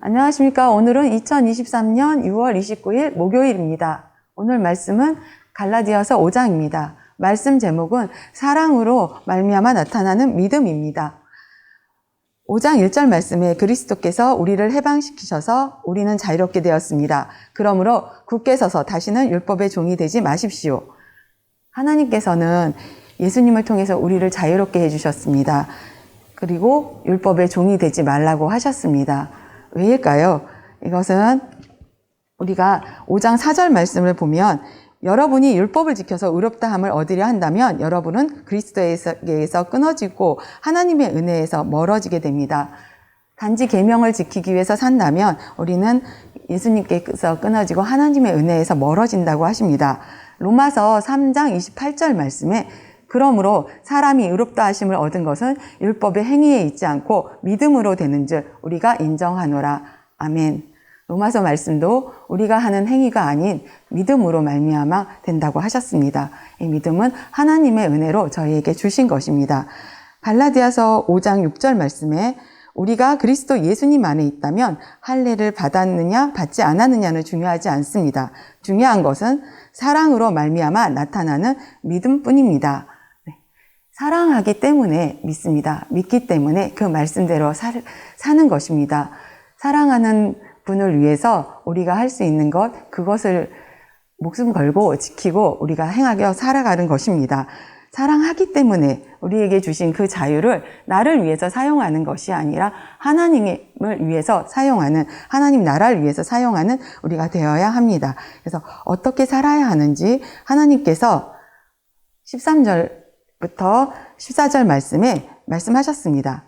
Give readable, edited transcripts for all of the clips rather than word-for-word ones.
안녕하십니까. 오늘은 2023년 6월 29일 목요일입니다. 오늘 말씀은 갈라디아서 5장입니다. 말씀 제목은 사랑으로 말미암아 나타나는 믿음입니다. 5장 1절 말씀에 그리스도께서 우리를 해방시키셔서 우리는 자유롭게 되었습니다. 그러므로 굳게 서서 다시는 율법의 종이 되지 마십시오. 하나님께서는 예수님을 통해서 우리를 자유롭게 해주셨습니다. 그리고 율법의 종이 되지 말라고 하셨습니다. 왜일까요? 이것은 우리가 5장 4절 말씀을 보면 여러분이 율법을 지켜서 의롭다 함을 얻으려 한다면 여러분은 그리스도에게서 끊어지고 하나님의 은혜에서 멀어지게 됩니다. 단지 계명을 지키기 위해서 산다면 우리는 예수님께서 끊어지고 하나님의 은혜에서 멀어진다고 하십니다. 로마서 3장 28절 말씀에 그러므로 사람이 의롭다 하심을 얻은 것은 율법의 행위에 있지 않고 믿음으로 되는즉 우리가 인정하노라. 아멘. 로마서 말씀도 우리가 하는 행위가 아닌 믿음으로 말미암아 된다고 하셨습니다. 이 믿음은 하나님의 은혜로 저희에게 주신 것입니다. 갈라디아서 5장 6절 말씀에 우리가 그리스도 예수님 안에 있다면 할례를 받았느냐 받지 않았느냐는 중요하지 않습니다. 중요한 것은 사랑으로 말미암아 나타나는 믿음뿐입니다. 사랑하기 때문에 믿습니다. 믿기 때문에 그 말씀대로 사는 것입니다. 사랑하는 분을 위해서 우리가 할 수 있는 것, 그것을 목숨 걸고 지키고 우리가 행하며 살아가는 것입니다. 사랑하기 때문에 우리에게 주신 그 자유를 나를 위해서 사용하는 것이 아니라 하나님을 위해서 사용하는, 하나님 나라를 위해서 사용하는 우리가 되어야 합니다. 그래서 어떻게 살아야 하는지 하나님께서 13절부터 14절 말씀에 말씀하셨습니다.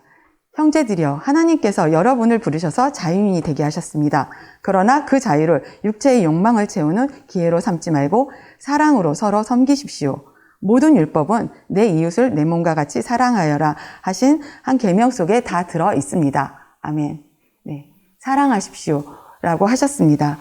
형제들이여, 하나님께서 여러분을 부르셔서 자유인이 되게 하셨습니다. 그러나 그 자유를 육체의 욕망을 채우는 기회로 삼지 말고 사랑으로 서로 섬기십시오. 모든 율법은 내 이웃을 내 몸과 같이 사랑하여라 하신 한 계명 속에 다 들어 있습니다. 아멘. 네, 사랑하십시오 라고 하셨습니다.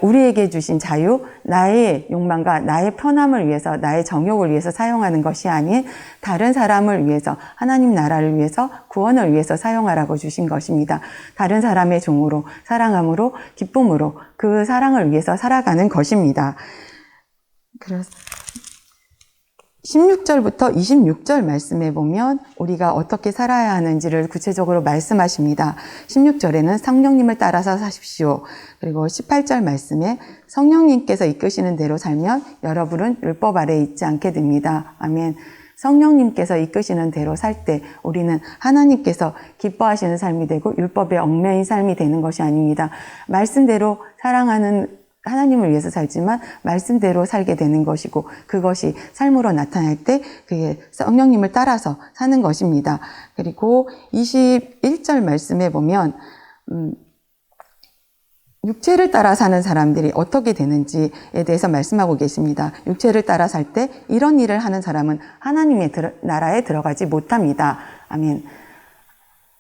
우리에게 주신 자유, 나의 욕망과 나의 편함을 위해서, 나의 정욕을 위해서 사용하는 것이 아닌 다른 사람을 위해서, 하나님 나라를 위해서, 구원을 위해서 사용하라고 주신 것입니다. 다른 사람의 종으로, 사랑함으로, 기쁨으로 그 사랑을 위해서 살아가는 것입니다. 16절부터 26절 말씀에 보면 우리가 어떻게 살아야 하는지를 구체적으로 말씀하십니다. 16절에는 성령님을 따라서 사십시오. 그리고 18절 말씀에 성령님께서 이끄시는 대로 살면 여러분은 율법 아래에 있지 않게 됩니다. 아멘. 성령님께서 이끄시는 대로 살 때 우리는 하나님께서 기뻐하시는 삶이 되고 율법에 얽매인 삶이 되는 것이 아닙니다. 말씀대로 사랑하는 하나님을 위해서 살지만 말씀대로 살게 되는 것이고 그것이 삶으로 나타날 때 그게 성령님을 따라서 사는 것입니다. 그리고 21절 말씀에 보면 육체를 따라 사는 사람들이 어떻게 되는지에 대해서 말씀하고 계십니다. 육체를 따라 살 때 이런 일을 하는 사람은 하나님의 나라에 들어가지 못합니다. 아멘.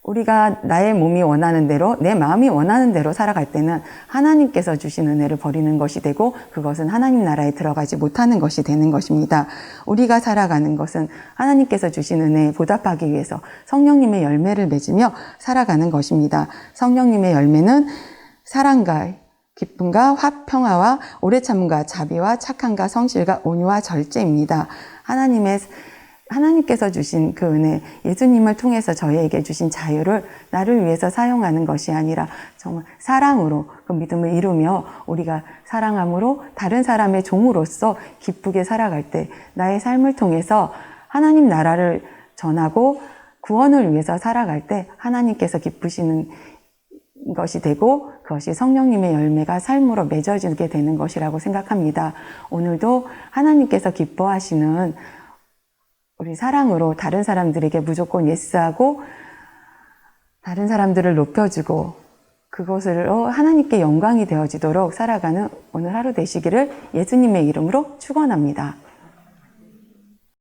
우리가 나의 몸이 원하는 대로, 내 마음이 원하는 대로 살아갈 때는 하나님께서 주신 은혜를 버리는 것이 되고 그것은 하나님 나라에 들어가지 못하는 것이 되는 것입니다. 우리가 살아가는 것은 하나님께서 주신 은혜에 보답하기 위해서 성령님의 열매를 맺으며 살아가는 것입니다. 성령님의 열매는 사랑과 기쁨과 화평화와 오래 참음과 자비와 착함과 성실과 온유와 절제입니다. 하나님께서 주신 그 은혜, 예수님을 통해서 저희에게 주신 자유를 나를 위해서 사용하는 것이 아니라 정말 사랑으로 그 믿음을 이루며 우리가 사랑함으로 다른 사람의 종으로서 기쁘게 살아갈 때 나의 삶을 통해서 하나님 나라를 전하고 구원을 위해서 살아갈 때 하나님께서 기쁘시는 것이 되고 그것이 성령님의 열매가 삶으로 맺어지게 되는 것이라고 생각합니다. 오늘도 하나님께서 기뻐하시는 우리 사랑으로 다른 사람들에게 무조건 예스하고 다른 사람들을 높여주고 그것으로 하나님께 영광이 되어지도록 살아가는 오늘 하루 되시기를 예수님의 이름으로 축원합니다.